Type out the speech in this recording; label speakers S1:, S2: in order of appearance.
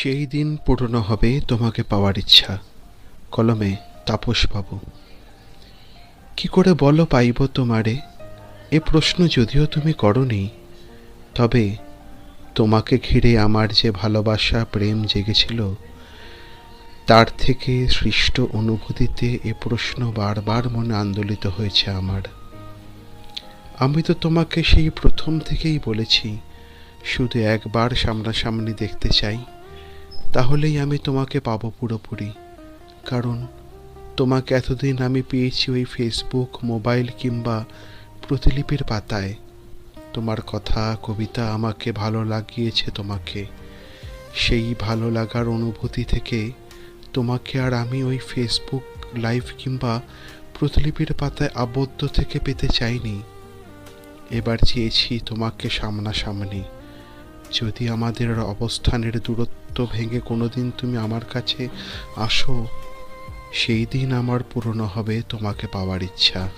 S1: সেই দিন পূর্ণ হবে তোমাকে পাওয়ার ইচ্ছা। কলমে তাপসবাবু। কি করে বলো পাইব তোমারে, এ প্রশ্ন যদিও তুমি করনি, তবে তোমাকে ঘিরে আমার যে ভালোবাসা প্রেম জেগেছিল, তার থেকে সৃষ্ট অনুভূতিতে এ প্রশ্ন বারবার মনে আন্দোলিত হয়েছে আমার। আমি তো তোমাকে সেই প্রথম থেকেই বলেছি, শুধু একবার সামনাসামনি দেখতে চাই, তাহলেই আমি তোমাকে পাবো পুরোপুরি। কারণ তোমাকে এতদিন আমি পেয়েছি ওই ফেসবুক, মোবাইল কিংবা প্রতিলিপির পাতায়। তোমার কথা, কবিতা আমাকে ভালো লাগিয়েছে তোমাকে। সেই ভালো লাগার অনুভূতি থেকে তোমাকে আর আমি ওই ফেসবুক লাইভ কিংবা প্রতিলিপির পাতায় আবদ্ধ থেকে পেতে চাইনি। এবার চেয়েছি তোমাকে সামনাসামনি। যদি আমাদের অবস্থানের দূরত্ব ভেঙে কোনোদিন তুমি আমার কাছে আসো, সেই দিন আমার পূরণ হবে তোমাকে পাওয়ার ইচ্ছা।